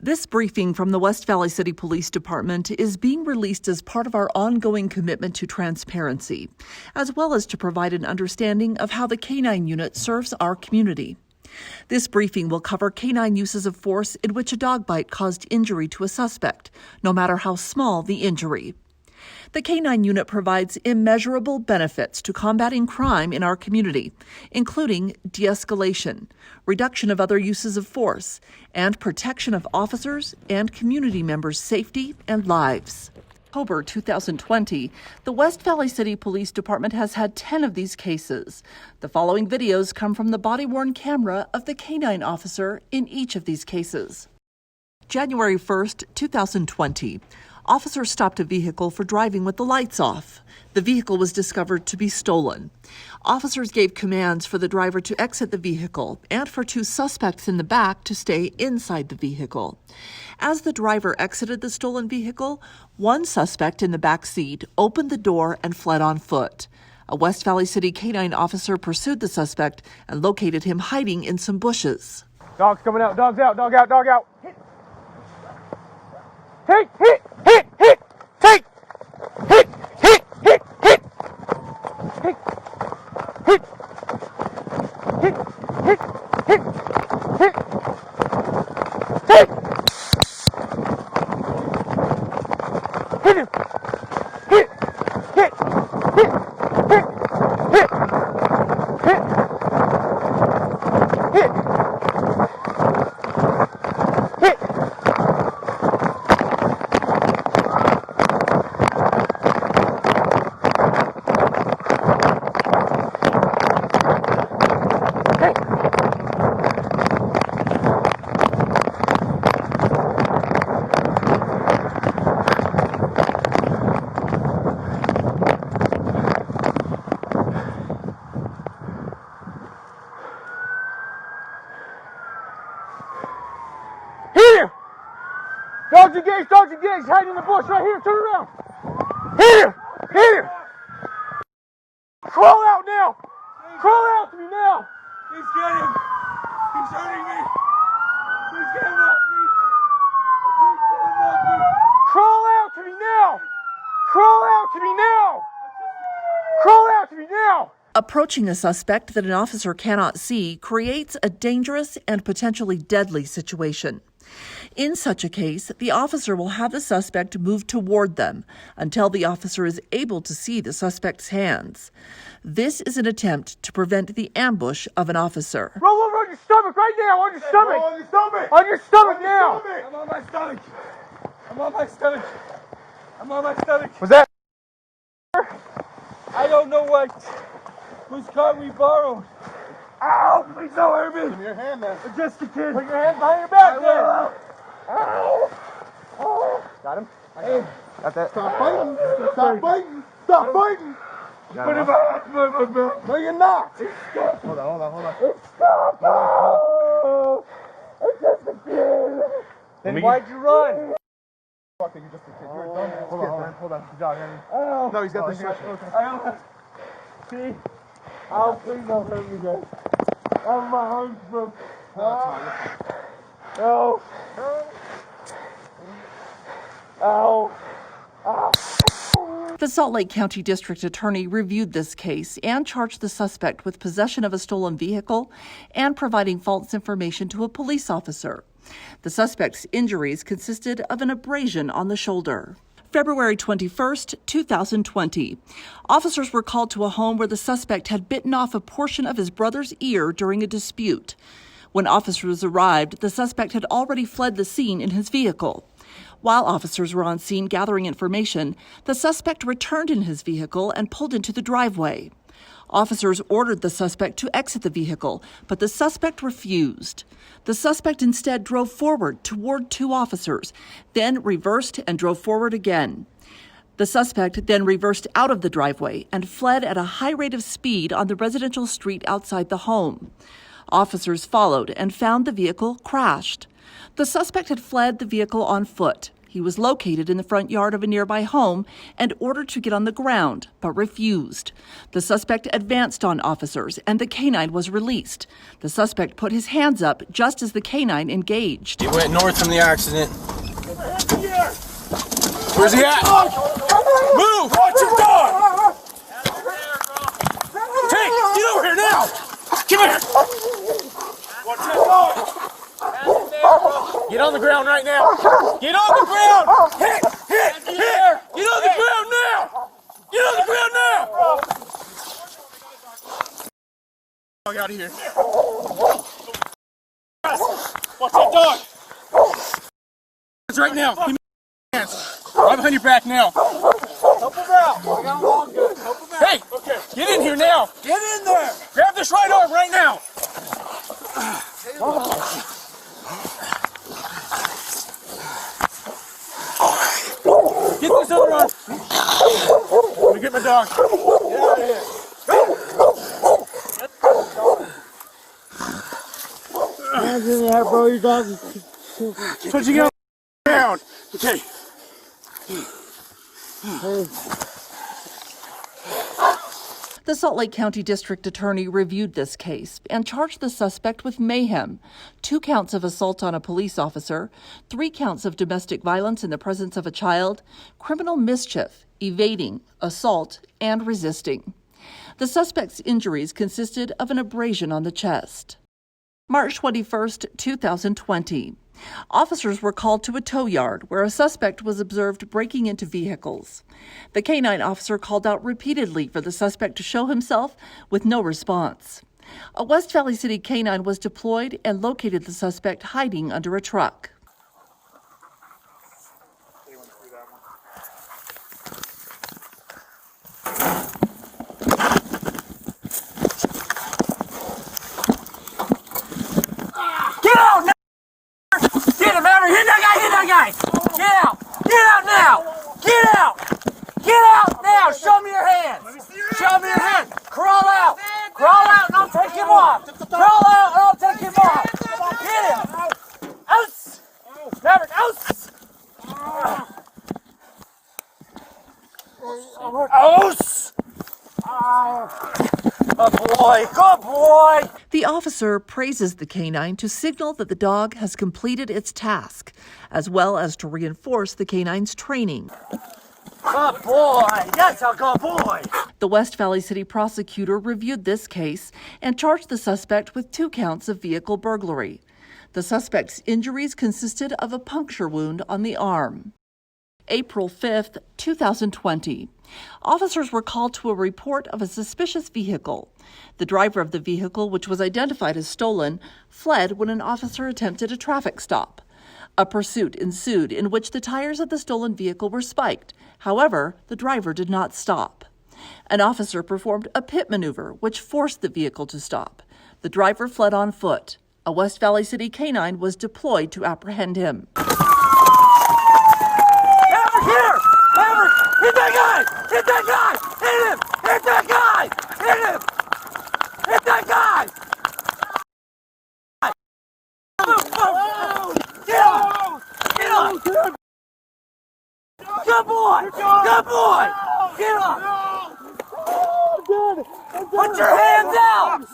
This briefing from the West Valley City Police Department is being released as part of our ongoing commitment to transparency, as well as to provide an understanding of how the K-9 unit serves our community. This briefing will cover K-9 uses of force in which a dog bite caused injury to a suspect, no matter how small the injury. The K-9 unit provides immeasurable benefits to combating crime in our community, including de-escalation, reduction of other uses of force, and protection of officers and community members' safety and lives. October 2020, the West Valley City Police Department has had 10 of these cases. The following videos come from the body-worn camera of the K-9 officer in each of these cases. January 1st, 2020. Officers stopped a vehicle for driving with the lights off. The vehicle was discovered to be stolen. Officers gave commands for the driver to exit the vehicle and for 2 suspects in the back to stay inside the vehicle. As the driver exited the stolen vehicle, one suspect in the back seat opened the door and fled on foot. A West Valley City K-9 officer pursued the suspect and located him hiding in some bushes. Dog's coming out, dog's out, dog out, dog out. Hit. Take, hit, hit, hit, take, hit, hit, hit, hit, hit, hit, hit, hit, hit, hit, take, hit him, hit, hit, hit, hit, hit, hit, hit, hit. Dogs engaged, hiding in the bush right here, turn around. Hit him, hit him. Crawl out now. Crawl out to me now. Please get him. He's hurting me. Please get him off me. Please get him off me. Crawl out to me now. Crawl out to me now. Crawl out to me now. Approaching a suspect that an officer cannot see creates a dangerous and potentially deadly situation. In such a case, the officer will have the suspect move toward them until the officer is able to see the suspect's hands. This is an attempt to prevent the ambush of an officer. Roll over on your stomach right now, on your stomach. On your stomach. On your stomach now. I'm on my stomach. I'm on my stomach. I'm on my stomach. Was that? I don't know what. Whose car we borrowed. Ow! Please don't hurt me. Give me your hand, man. Just a kid. Put your hand behind your back I there. will. Ow! Oh. Got him? Hey. Got that? Stop fighting. Stop fighting. Stop fighting. Put him out. No, you're not. Hold on. Stop. Oh, it's just a kid. Then why'd you run? Fuck, you're just a kid. You're a dumbass. Hold on. Good job, Henry. Oh. No, he's got the shot. I don't. See? Oh, please don't hurt me, guys. I'm my arms broke. No. Ow. Ow. The Salt Lake County District Attorney reviewed this case and charged the suspect with possession of a stolen vehicle and providing false information to a police officer. The suspect's injuries consisted of an abrasion on the shoulder. February 21st, 2020. Officers were called to a home where the suspect had bitten off a portion of his brother's ear during a dispute. When officers arrived, the suspect had already fled the scene in his vehicle. While officers were on scene gathering information, the suspect returned in his vehicle and pulled into the driveway. Officers ordered the suspect to exit the vehicle, but the suspect refused. The suspect instead drove forward toward 2 officers, then reversed and drove forward again. The suspect then reversed out of the driveway and fled at a high rate of speed on the residential street outside the home. Officers followed and found the vehicle crashed. The suspect had fled the vehicle on foot. He was located in the front yard of a nearby home and ordered to get on the ground, but refused. The suspect advanced on officers, and the canine was released. The suspect put his hands up just as the canine engaged. He went north from the accident. Where's he at? Move! Watch your dog! Hey, get over here now! Come here! Watch that dog! Get on the ground right now! Get on the ground! Hit! Get on the ground now! Get on the ground now! Dog out of here. Watch that dog! It's right now. Give me your hands. Right behind your back now. Help him out. I got him all good. Help him out. Hey! Get in here now! Get in there. Grab this right arm right now! Get this other arm! Let me get my dog. Get out of here. Bro, your dog. Put you down. Okay. The Salt Lake County District Attorney reviewed this case and charged the suspect with mayhem, 2 counts of assault on a police officer, 3 counts of domestic violence in the presence of a child, criminal mischief, evading, assault, and resisting. The suspect's injuries consisted of an abrasion on the chest. March 21st, 2020. Officers were called to a tow yard where a suspect was observed breaking into vehicles. The canine officer called out repeatedly for the suspect to show himself with no response. A West Valley City canine was deployed and located the suspect hiding under a truck. Get out now! Get him out! Hit that guy! Hit that guy! Get out! Get out now! Get out! Get out now! Show me your hands! Show me your hands! Crawl out! Crawl out and I'll take him off! Crawl out and I'll take him off! Get him! Ouse! Maverick, ouse! Ouse! Good boy! Good boy! The officer praises the canine to signal that the dog has completed its task, as well as to reinforce the canine's training. Good boy! That's a good boy! The West Valley City prosecutor reviewed this case and charged the suspect with 2 counts of vehicle burglary. The suspect's injuries consisted of a puncture wound on the arm. April 5th, 2020. Officers were called to a report of a suspicious vehicle. The driver of the vehicle, which was identified as stolen, fled when an officer attempted a traffic stop. A pursuit ensued in which the tires of the stolen vehicle were spiked. However, the driver did not stop. An officer performed a pit maneuver, which forced the vehicle to stop. The driver fled on foot. A West Valley City canine was deployed to apprehend him. Here! Maverick! Hit that guy! Hit that guy! Hit him! Hit that guy! Hit him! Hit that guy! Get up! Get up! Good boy! Good boy! Get up! Put your hands out!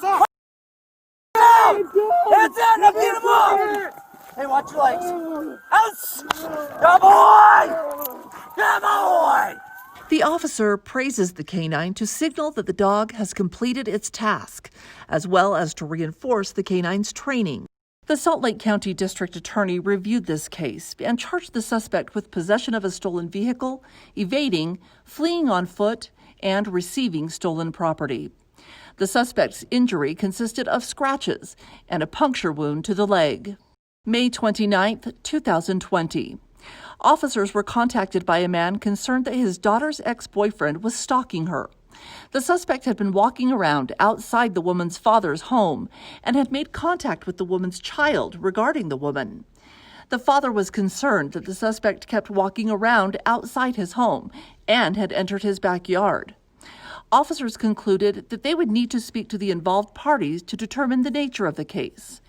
Hands out! Now get him up! Hey, watch your legs. Ouch! Good boy! Good boy! The officer praises the canine to signal that the dog has completed its task, as well as to reinforce the canine's training. The Salt Lake County District Attorney reviewed this case and charged the suspect with possession of a stolen vehicle, evading, fleeing on foot, and receiving stolen property. The suspect's injury consisted of scratches and a puncture wound to the leg. May 29th, 2020. Officers were contacted by a man concerned that his daughter's ex-boyfriend was stalking her. The suspect had been walking around outside the woman's father's home and had made contact with the woman's child regarding the woman. The father was concerned that the suspect kept walking around outside his home and had entered his backyard. Officers concluded that they would need to speak to the involved parties to determine the nature of the case.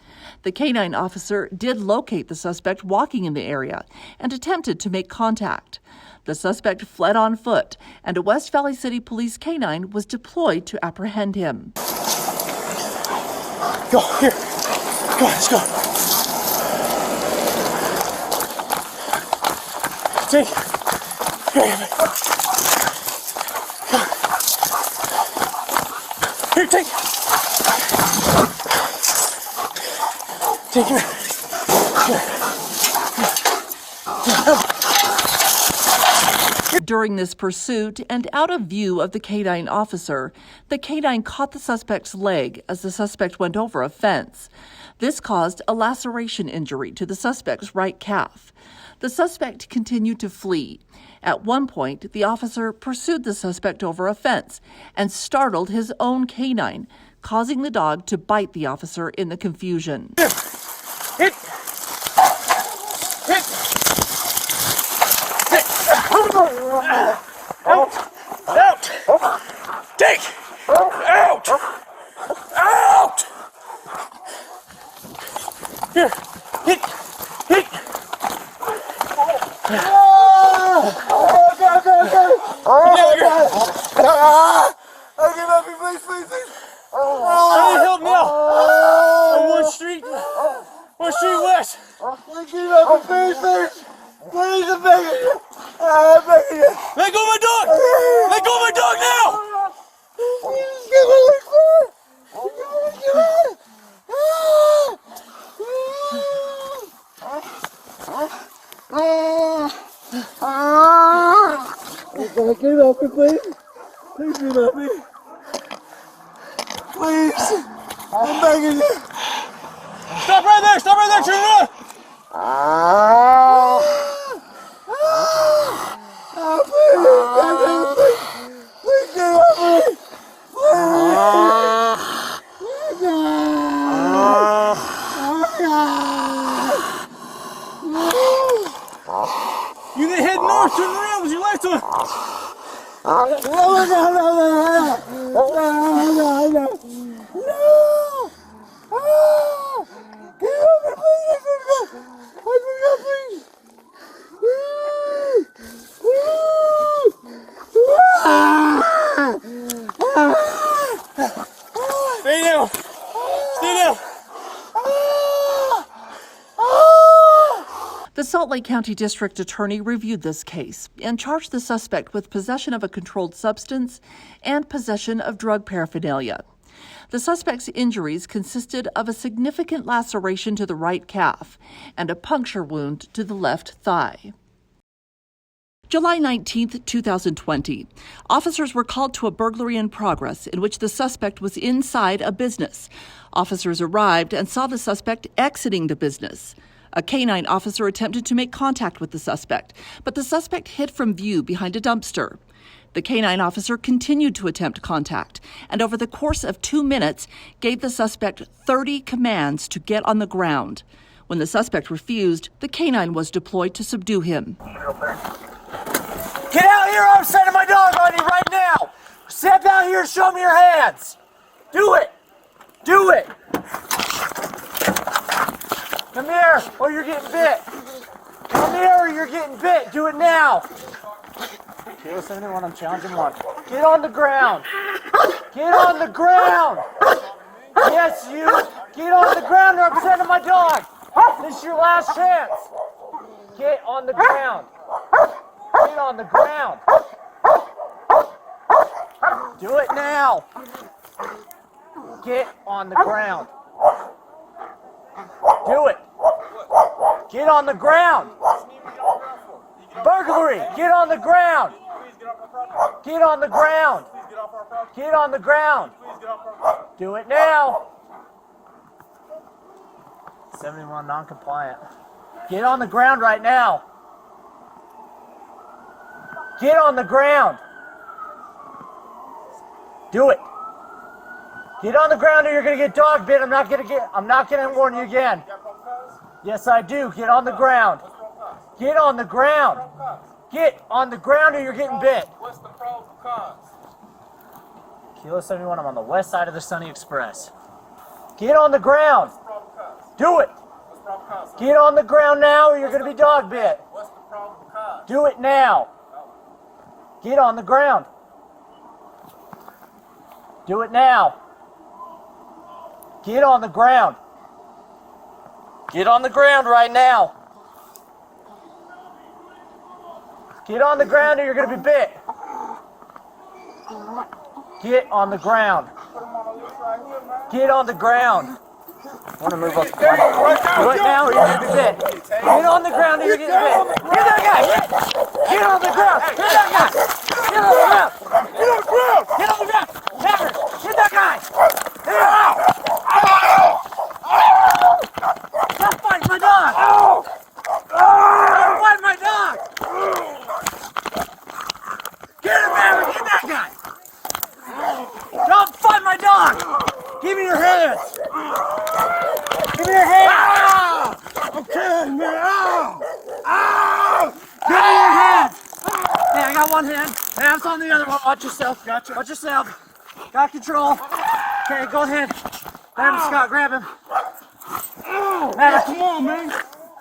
The canine officer did locate the suspect walking in the area and attempted to make contact. The suspect fled on foot, and a West Valley City Police canine was deployed to apprehend him. Go, here. Go, let's go. Take. Here, here, take. Take him. During this pursuit and out of view of the canine officer, the canine caught the suspect's leg as the suspect went over a fence. This caused a laceration injury to the suspect's right calf. The suspect continued to flee. At one point, the officer pursued the suspect over a fence and startled his own canine, causing the dog to bite the officer in the confusion. Hit! Hit! Out! Out! Take! Out! Out! Here! Hit! Hit! I give up, please, please, please. I need help now! On one street west! I give up, please, please. Please, I'm begging you. I'm begging you. Let go of my dog! Let go of my dog now! Please, give me a food. Give me Give up me, please. Please give up me. Please. I'm begging you. Stop right there! Stop right there! Turn around! Please give up me. You need to head north, turn around with your left one. Stay down. Stay down. The Salt Lake County District Attorney reviewed this case and charged the suspect with possession of a controlled substance and possession of drug paraphernalia. The suspect's injuries consisted of a significant laceration to the right calf and a puncture wound to the left thigh. July 19, 2020, officers were called to a burglary in progress in which the suspect was inside a business. Officers arrived and saw the suspect exiting the business. A canine officer attempted to make contact with the suspect, but the suspect hid from view behind a dumpster. The canine officer continued to attempt contact, and over the course of 2 minutes, gave the suspect 30 commands to get on the ground. When the suspect refused, the canine was deployed to subdue him. Get out here, I'm sending my dog on you right now. Step out here and show me your hands. Do it. Do it. Come here, or you're getting bit. Come here, or you're getting bit. Do it now. Kilo 71, I'm challenging one. Get on the ground. Get on the ground. Yes, you. Get on the ground, or I'm sending my dog. This is your last chance. Get on the ground. Get on the ground. Do it now. Get on the ground. Do it. Get on the ground. Burglary. Get on the ground. Get on the ground. Get on the ground. Do it now. 71 non-compliant. Get on the ground right now. Get on the ground. Do it. Get on the ground or you're gonna get dog bit. I'm not gonna warn you again. Yes, I do. Get on the ground. Get on the ground. Get on the ground or you're getting bit. What's the probable cause? Kilo 71, I'm on the west side of the Sunny Express. Get on the ground. Probable cause. Do it. Get on the ground now or you're going to be dog bit. What's the probable cause? Do it now. Get on the ground. Do it now. Get on the ground. Get on the ground right now. Get on the ground or you're going to be bit. Get on the ground. Get on the ground. I want to move up the body. Do it now or you're going to be bit. Get on the ground or you're getting bit. Get that guy. Get on the ground. Get that guy. Get on the ground. Get on the ground. Get on the ground. Cameron, get that guy. Stop fighting my dog. Stop fighting my dog. Get him, Cameron. Get that guy. Don't fight my dog. Give me your hands. Give me your hands. Okay, man. Give me your hands. Hey, I got one hand. Hands on the other one. Watch yourself. Gotcha. Watch yourself. Got control. Okay, go ahead. Adam Scott, grab him. Come on, man.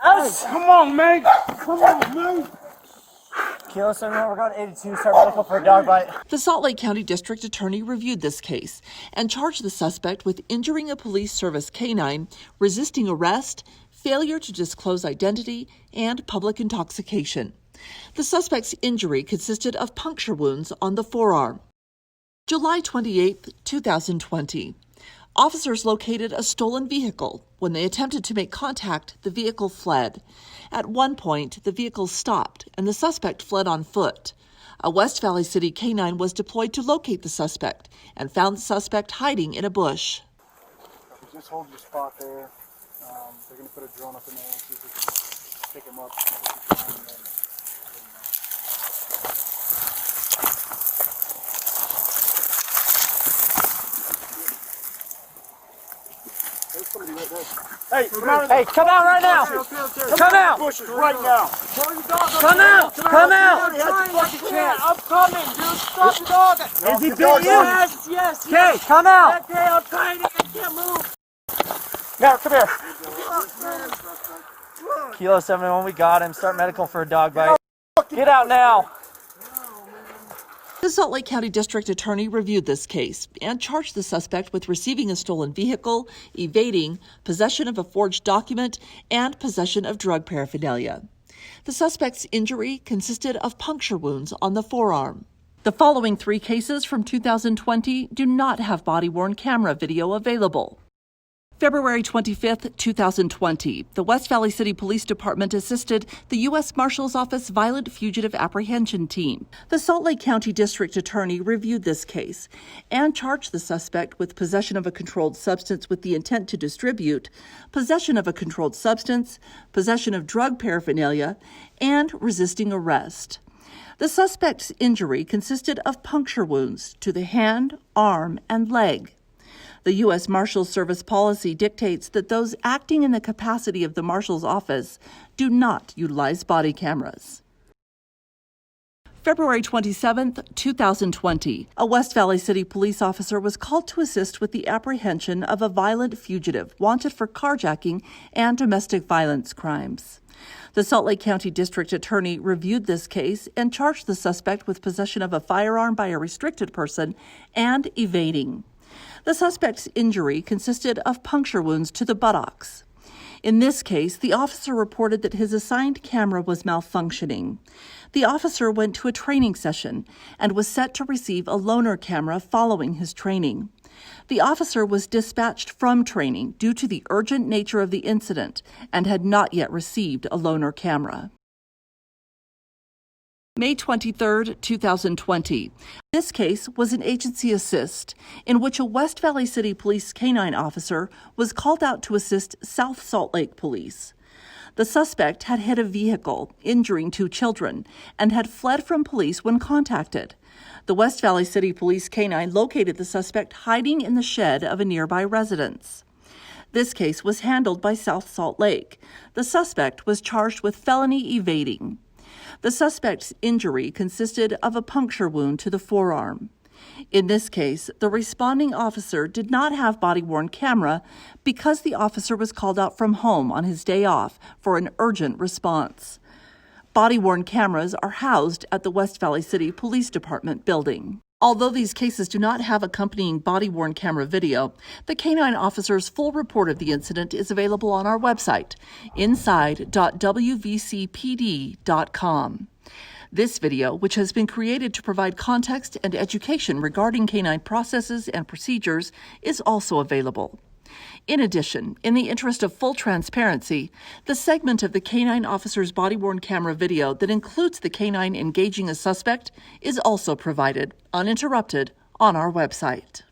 Come on, man. Come on, man. Kilo 71, we're going to 82, start medical for a dog bite. The Salt Lake County District Attorney reviewed this case and charged the suspect with injuring a police service canine, resisting arrest, failure to disclose identity, and public intoxication. The suspect's injury consisted of puncture wounds on the forearm. July 28, 2020. Officers located a stolen vehicle. When they attempted to make contact, the vehicle fled. At one point, the vehicle stopped and the suspect fled on foot. A West Valley City canine was deployed to locate the suspect and found the suspect hiding in a bush. Just hold your spot there. They're going to put a drone up in there and see if we can pick him up. Hey, Hey, come out right now. Come out. bushes right now. Come out. Come out. I'm coming, dude. Stop the dog. Is he bit you? Yes. Okay, come out. Okay, I'm trying to. I can't move. Now, come here. Kilo 71, we got him. Start medical for a dog bite. Get out now. The Salt Lake County District Attorney reviewed this case and charged the suspect with receiving a stolen vehicle, evading, possession of a forged document, and possession of drug paraphernalia. The suspect's injury consisted of puncture wounds on the forearm. The following three cases from 2020 do not have body-worn camera video available. February 25, 2020, the West Valley City Police Department assisted the U.S. Marshal's Office Violent Fugitive Apprehension Team. The Salt Lake County District Attorney reviewed this case and charged the suspect with possession of a controlled substance with the intent to distribute, possession of a controlled substance, possession of drug paraphernalia, and resisting arrest. The suspect's injury consisted of puncture wounds to the hand, arm, and leg. The U.S. Marshals Service policy dictates that those acting in the capacity of the Marshal's Office do not utilize body cameras. February 27, 2020, a West Valley City police officer was called to assist with the apprehension of a violent fugitive wanted for carjacking and domestic violence crimes. The Salt Lake County District Attorney reviewed this case and charged the suspect with possession of a firearm by a restricted person and evading. The suspect's injury consisted of puncture wounds to the buttocks. In this case, the officer reported that his assigned camera was malfunctioning. The officer went to a training session and was set to receive a loaner camera following his training. The officer was dispatched from training due to the urgent nature of the incident and had not yet received a loaner camera. May 23, 2020. This case was an agency assist in which a West Valley City Police canine officer was called out to assist South Salt Lake Police. The suspect had hit a vehicle, injuring 2 children, and had fled from police when contacted. The West Valley City Police canine located the suspect hiding in the shed of a nearby residence. This case was handled by South Salt Lake. The suspect was charged with felony evading. The suspect's injury consisted of a puncture wound to the forearm. In this case, the responding officer did not have body-worn camera because the officer was called out from home on his day off for an urgent response. Body-worn cameras are housed at the West Valley City Police Department building. Although these cases do not have accompanying body-worn camera video, the K-9 officer's full report of the incident is available on our website, inside.wvcpd.com. This video, which has been created to provide context and education regarding K-9 processes and procedures, is also available. In addition, in the interest of full transparency, the segment of the K-9 officer's body-worn camera video that includes the K-9 engaging a suspect is also provided, uninterrupted, on our website.